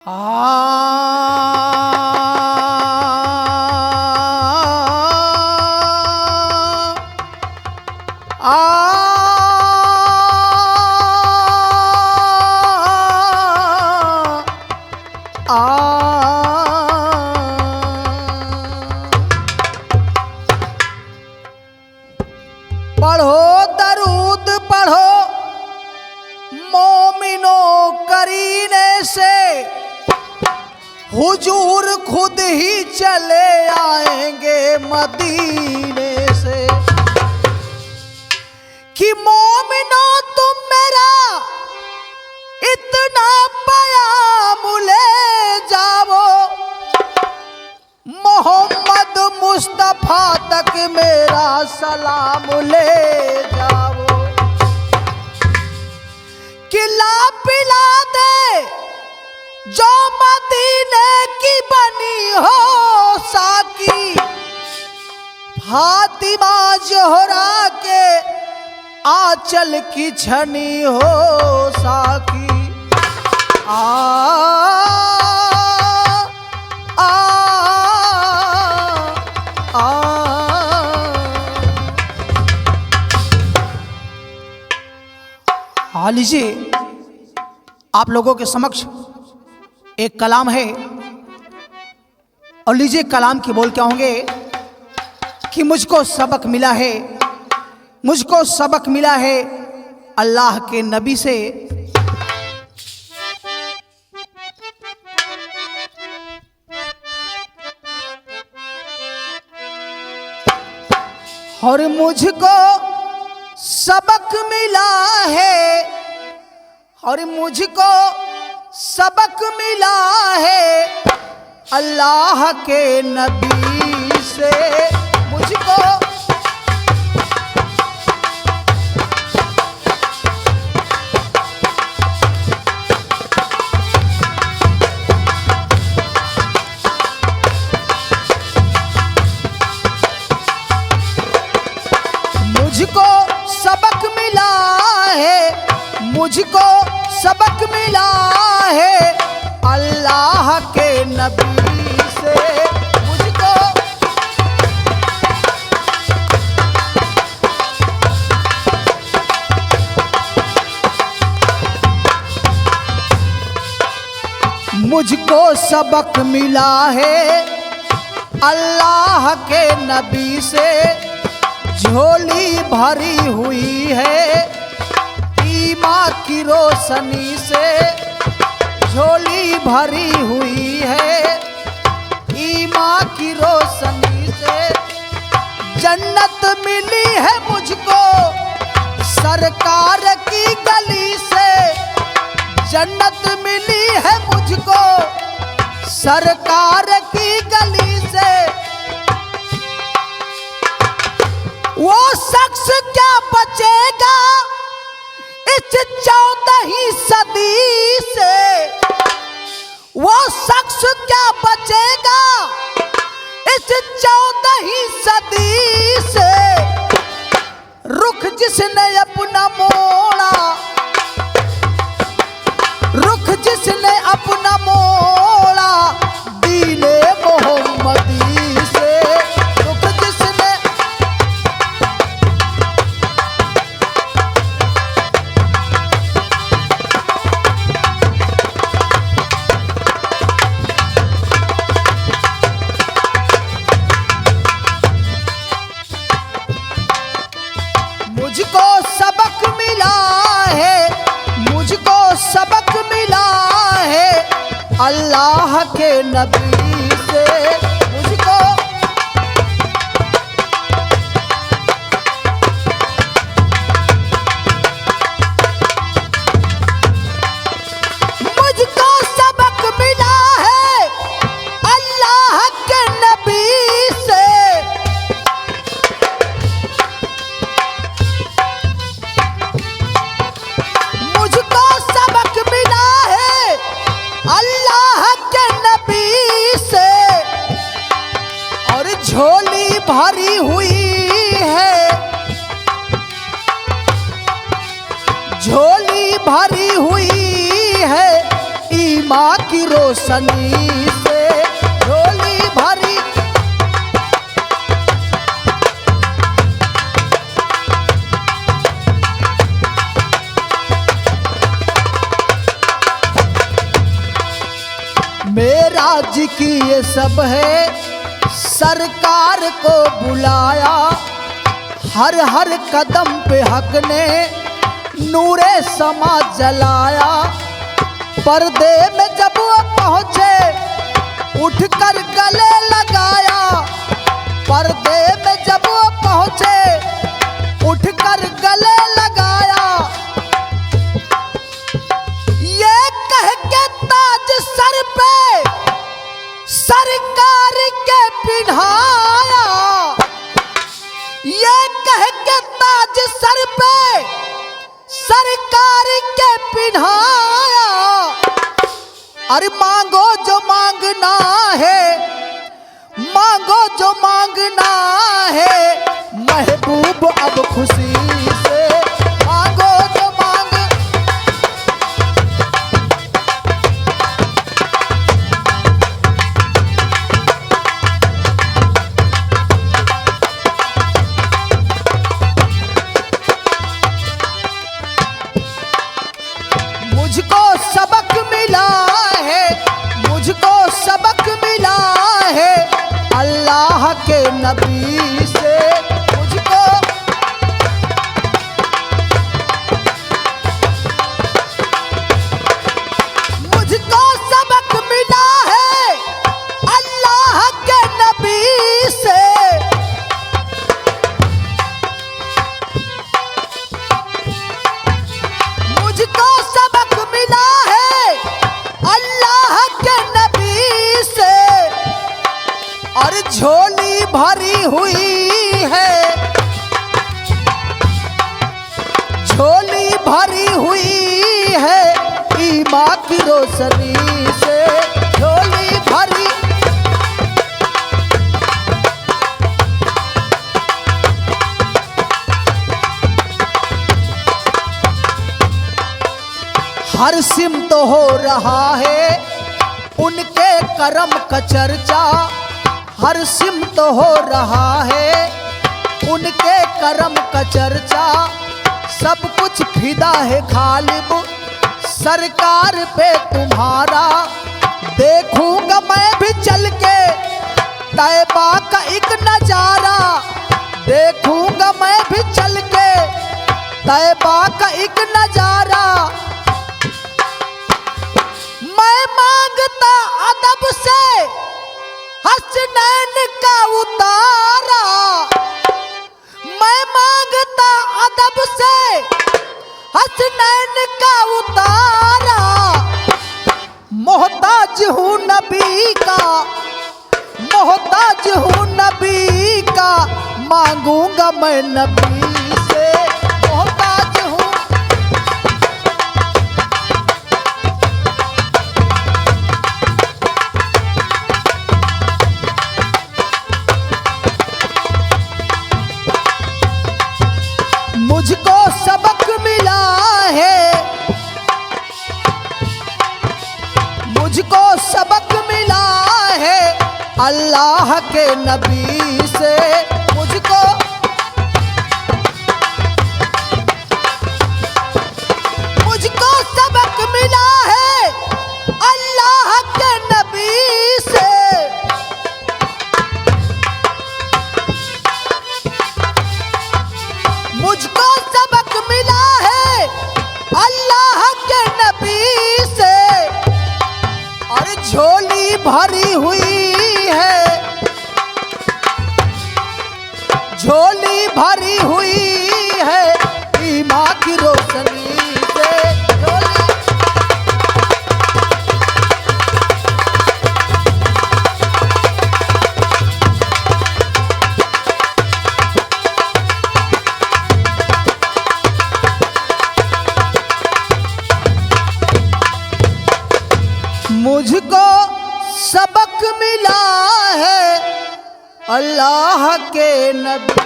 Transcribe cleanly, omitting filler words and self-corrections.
पढ़ो दरूद पढ़ो मोमिनो करीने से हुजूर खुद ही चले आएंगे मदीने से। कि मोमिनो तुम मेरा इतना प्याम ले जाओ, मोहम्मद मुस्तफा तक मेरा सलाम ले जाओ। किला पिला दे जो मदीने की बनी हो साकी, फातिमा ज़ोहरा के आंचल की छनी हो साकी। लीजिए आप लोगों के समक्ष एक कलाम है और लीजिए कलाम के बोल क्या होंगे कि मुझको सबक मिला है, मुझको सबक मिला है अल्लाह के नबी से। और मुझको सबक मिला है, और मुझको सबक मिला है अल्लाह के नबी से। मुझको सबक मिला है, मुझको सबक मिला है अल्लाह के नबी से। मुझको सबक मिला है अल्लाह के नबी से। झोली भरी हुई है ईमान की रोशनी से, झोली भरी हुई है ईमान की रोशनी से। जन्नत मिली है मुझको सरकार की गली से, जन्नत मिली है मुझको सरकार की गली से। वो शख्स क्या बचेगा इस 14वीं सदी से, वो शख्स क्या बचेगा इस 14वीं सदी से। रुख जिसने अपना मोड़ा, रुख जिसने अपना मोड़ा दीने मोहम्मदी से। रुख जिसने मुझको सबक मिला है, मुझको सबक मिला है अल्लाह के नबी से। मुझको मुझको सबक मिला है अल्लाह के नबी से। मुझको सबक मिला है अल्लाह के नबी से। और झोली भरी हुई है, झोली भरी हुई है ईमान की रोशनी से झोली भरी। मेरा जी की ये सब है, सरकार को बुलाया, हर हर कदम पे हक ने नूरे समा जलाया। पर्दे में जब वो पहुंचे उठकर गले लगाया, पर्दे में जब वो पहुंचे उठकर गले लगाया। ये कह के ताज सर पे सरकार के पिन्हाया, ये कह के ताज सर पे सरकार के पिन्हाया। अरे मांगो जो मांगना है, मांगो जो मांगना है, महबूब अब खुशी से मांगो जो मांग। मुझको सबक मिला है, मुझको सबक मिला है अल्लाह के नबी से। मुझको मुझको सबक मिला है अल्लाह के नबी से। मुझको सबक मिला है अल्लाह के नबी से। और झोली भरी हुई है, झोली भरी हुई है ईमान की रोशनी से। झोली भरी हर सिमत हो रहा है उनके करम का चर्चा, हर सिमत हो रहा है उनके करम का चर्चा। सब कुछ फिदा है खालिब सरकार पे तुम्हारा। देखूंगा मैं भी चल के तैबा का एक नजारा, देखूंगा मैं भी चल के तैबा का एक नजारा। मैं मांगता अदब से हसनैन का उतारा, मैं मांगता अदब से हसनैन का उतारा। मोहताज हूँ नबी का, मोहताज हूँ नबी का, मांगूंगा मैं नबी से। मोहताज हूँ मुझको सबक मिला है, मुझको सबक मिला है अल्लाह के नबी से। मुझको मुझको सबक मिला है अल्लाह के नबी से। मुझको सबक मिला है अल्लाह के नबी से। और झोली भरी हुई है, झोली भरी हुई है ईमान की रोशनी से। झोली मुझको सबक मिला है अल्लाह के नबी